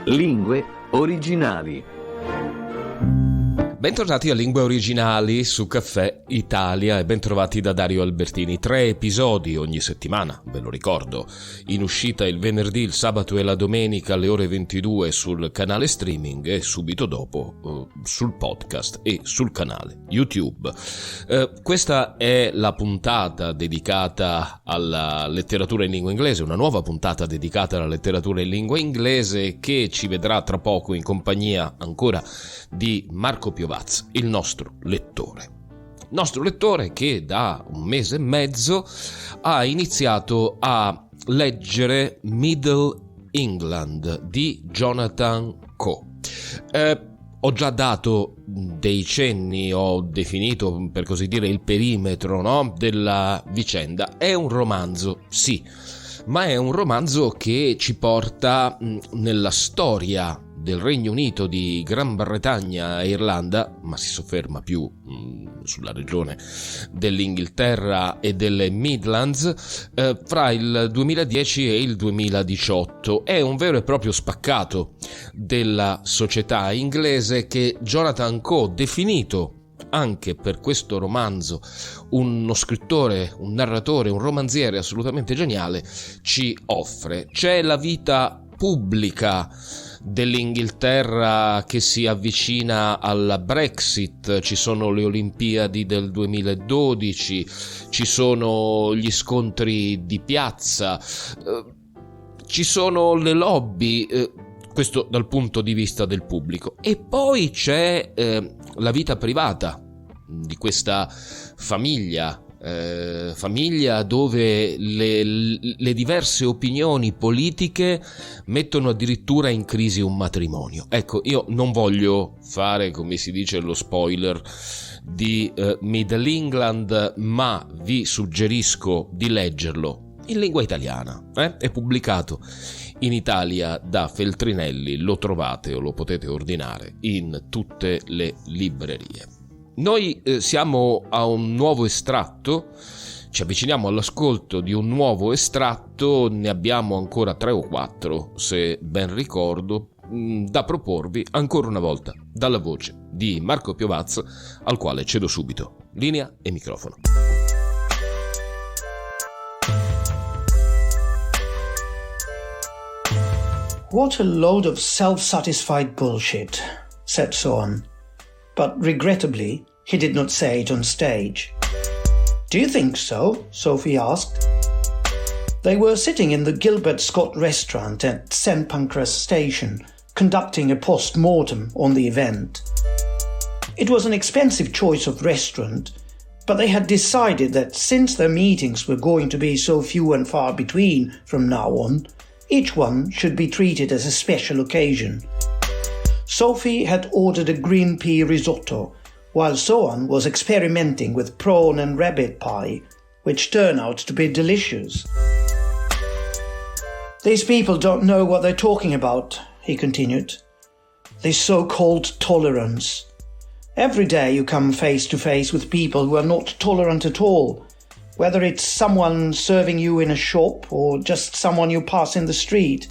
Lingue Originali. Bentornati a Lingue Originali su Caffè Italia e bentrovati da Dario Albertini. 3 episodi ogni settimana, ve lo ricordo, in uscita il venerdì, il sabato e la domenica alle ore 22 sul canale streaming e subito dopo sul podcast e sul canale YouTube. Questa è la puntata dedicata alla letteratura in lingua inglese, una nuova puntata dedicata alla letteratura in lingua inglese che ci vedrà tra poco in compagnia ancora di Marco Piovaz, il nostro lettore. Nostro lettore che da un mese e mezzo ha iniziato a leggere Middle England di Jonathan Coe. Ho già dato dei cenni, ho definito per così dire il perimetro, no, della vicenda. È un romanzo, sì, ma è un romanzo che ci porta nella storia del Regno Unito, di Gran Bretagna e Irlanda, ma si sofferma più sulla regione dell'Inghilterra e delle Midlands, fra il 2010 e il 2018. È un vero e proprio spaccato della società inglese che Jonathan Coe, definito anche per questo romanzo uno scrittore, un narratore, un romanziere assolutamente geniale, ci offre. C'è la vita pubblica dell'Inghilterra che si avvicina alla Brexit, ci sono le Olimpiadi del 2012, ci sono gli scontri di piazza, ci sono le lobby, questo dal punto di vista del pubblico. E poi c'è la vita privata di questa famiglia dove le diverse opinioni politiche mettono addirittura in crisi un matrimonio. Ecco, io non voglio fare, come si dice, lo spoiler di Middle England, ma vi suggerisco di leggerlo in lingua italiana. È pubblicato in Italia da Feltrinelli, lo trovate o lo potete ordinare in tutte le librerie. Noi siamo a un nuovo estratto, ci avviciniamo all'ascolto di un nuovo estratto, ne abbiamo ancora 3 o 4, se ben ricordo, da proporvi ancora una volta dalla voce di Marco Piovaz, al quale cedo subito linea e microfono. What a load of self-satisfied bullshit, said Sohan. But regrettably, he did not say it on stage. Do you think so? Sophie asked. They were sitting in the Gilbert Scott restaurant at St Pancras Station, conducting a post-mortem on the event. It was an expensive choice of restaurant, but they had decided that since their meetings were going to be so few and far between from now on, each one should be treated as a special occasion. Sophie had ordered a green pea risotto, while Sohan was experimenting with prawn and rabbit pie, which turned out to be delicious. These people don't know what they're talking about, he continued. This so-called tolerance. Every day you come face to face with people who are not tolerant at all, whether it's someone serving you in a shop or just someone you pass in the street.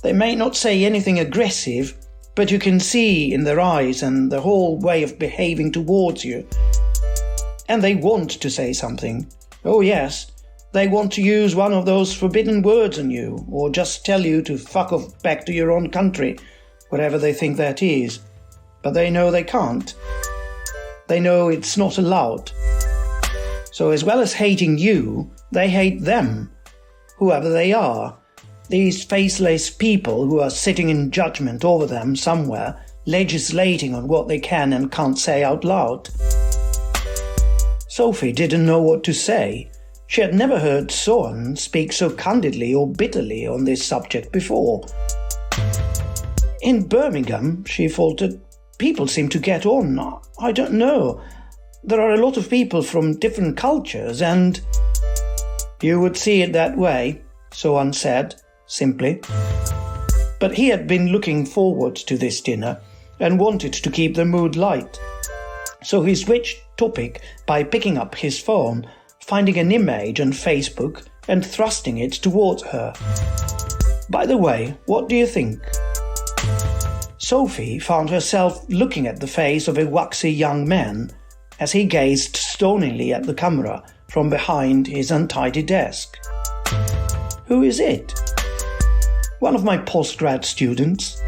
They may not say anything aggressive, but you can see in their eyes and their whole way of behaving towards you. And they want to say something. Oh yes, they want to use one of those forbidden words on you, or just tell you to fuck off back to your own country, whatever they think that is. But they know they can't. They know it's not allowed. So as well as hating you, they hate them, whoever they are. These faceless people who are sitting in judgment over them somewhere, legislating on what they can and can't say out loud. Sophie didn't know what to say. She had never heard Sohan speak so candidly or bitterly on this subject before. In Birmingham, she faltered, people seem to get on. I don't know. There are a lot of people from different cultures and... You would see it that way, Sohan said, simply. but he had been looking forward to this dinner and wanted to keep the mood light. So he switched topic by picking up his phone, finding an image on Facebook and thrusting it towards her. By the way, what do you think? Sophie found herself looking at the face of a waxy young man as he gazed stoningly at the camera from behind his untidy desk. Who is it? One of my postgrad students.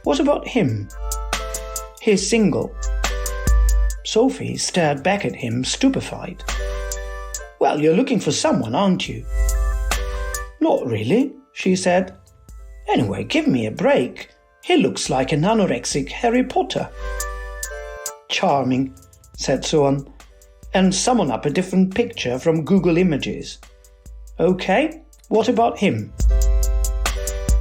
What about him? He's single. Sophie stared back at him, stupefied. Well, you're looking for someone, aren't you? Not really, she said. Anyway, give me a break. He looks like an anorexic Harry Potter. Charming, said Sohan, and summon up a different picture from Google Images. Okay, what about him?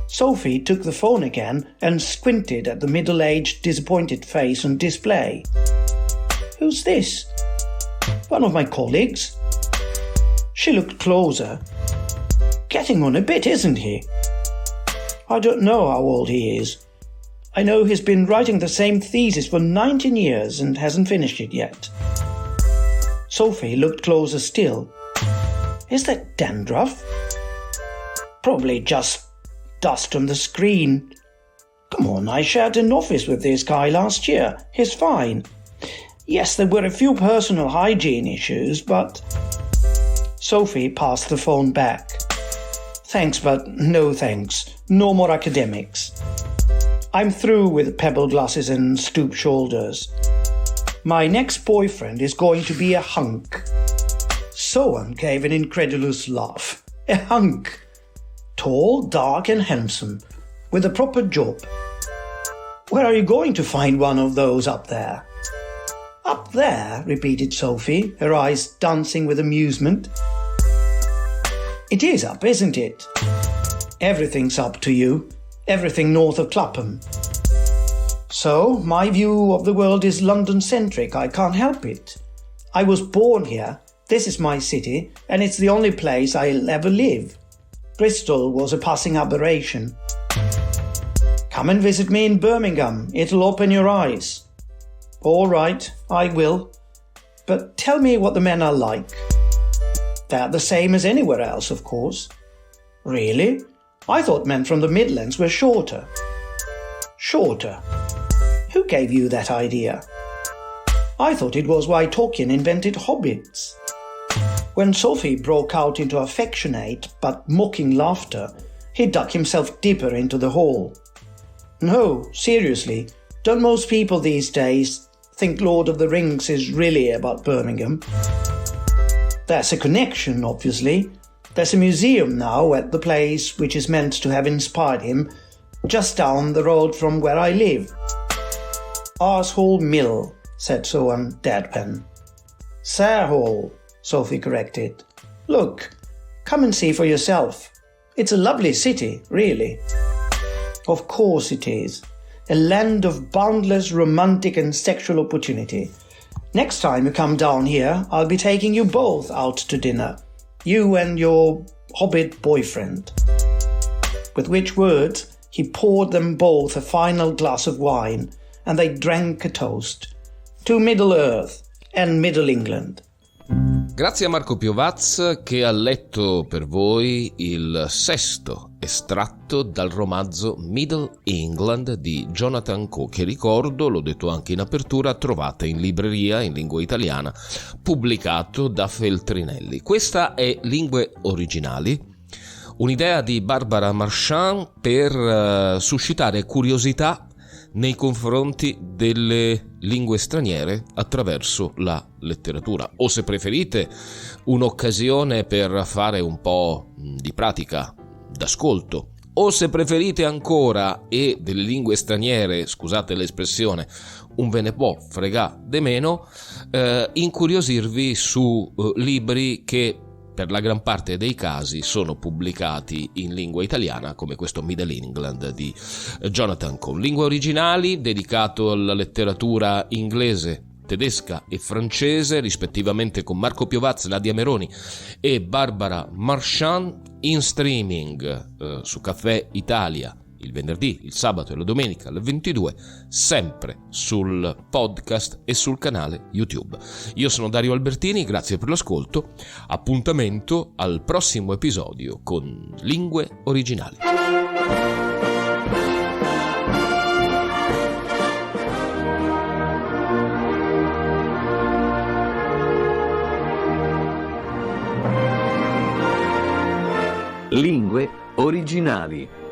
Sophie took the phone again and squinted at the middle-aged, disappointed face on display. Who's this? One of my colleagues. She looked closer. Getting on a bit, isn't he? I don't know how old he is. I know he's been writing the same thesis for 19 years and hasn't finished it yet. Sophie looked closer still. Is that dandruff? Probably just dust on the screen. Come on, I shared an office with this guy last year. He's fine. Yes, there were a few personal hygiene issues, but... Sophie passed the phone back. Thanks, but no thanks. No more academics. I'm through with pebble glasses and stoop shoulders. My next boyfriend is going to be a hunk. Sohan gave an incredulous laugh. A hunk. Tall, dark and handsome, with a proper job. Where are you going to find one of those up there? Up there, repeated Sophie, her eyes dancing with amusement. It is up, isn't it? Everything's up to you. Everything north of Clapham. So, my view of the world is London-centric. I can't help it. I was born here. This is my city, and it's the only place I'll ever live. Bristol was a passing aberration. Come and visit me in Birmingham. It'll open your eyes. All right, I will. But tell me what the men are like. They're the same as anywhere else, of course. Really? I thought men from the Midlands were shorter. Shorter? Who gave you that idea? I thought it was why Tolkien invented hobbits. When Sophie broke out into affectionate but mocking laughter, he dug himself deeper into the hole. No, seriously, don't most people these days think Lord of the Rings is really about Birmingham? There's a connection, obviously. There's a museum now at the place which is meant to have inspired him, just down the road from where I live. Arsehole Mill, said Sohan deadpan. Sarehole, Sophie corrected. Look, come and see for yourself. It's a lovely city, really. Of course it is. A land of boundless romantic and sexual opportunity. Next time you come down here, I'll be taking you both out to dinner. You and your hobbit boyfriend. With which words, he poured them both a final glass of wine, and they drank a toast. To Middle-earth and Middle England. Grazie a Marco Piovaz che ha letto per voi il sesto estratto dal romanzo Middle England di Jonathan Coe, che ricordo, l'ho detto anche in apertura, trovate in libreria in lingua italiana, pubblicato da Feltrinelli. Questa è Lingue Originali, un'idea di Barbara Marchand per suscitare curiosità nei confronti delle lingue straniere attraverso la letteratura, o se preferite un'occasione per fare un po' di pratica d'ascolto, o se preferite ancora, e delle lingue straniere, scusate l'espressione, un ve ne può fregà de meno, incuriosirvi su libri che per la gran parte dei casi sono pubblicati in lingua italiana, come questo Middle England di Jonathan Coe. Lingue Originali, dedicato alla letteratura inglese, tedesca e francese, rispettivamente, con Marco Piovaz, Nadia Meroni e Barbara Marchand, in streaming su Caffè Italia, il venerdì, il sabato e la domenica alle 22, sempre sul podcast e sul canale YouTube. Io sono Dario Albertini, grazie per l'ascolto, appuntamento al prossimo episodio con Lingue Originali. Lingue Originali.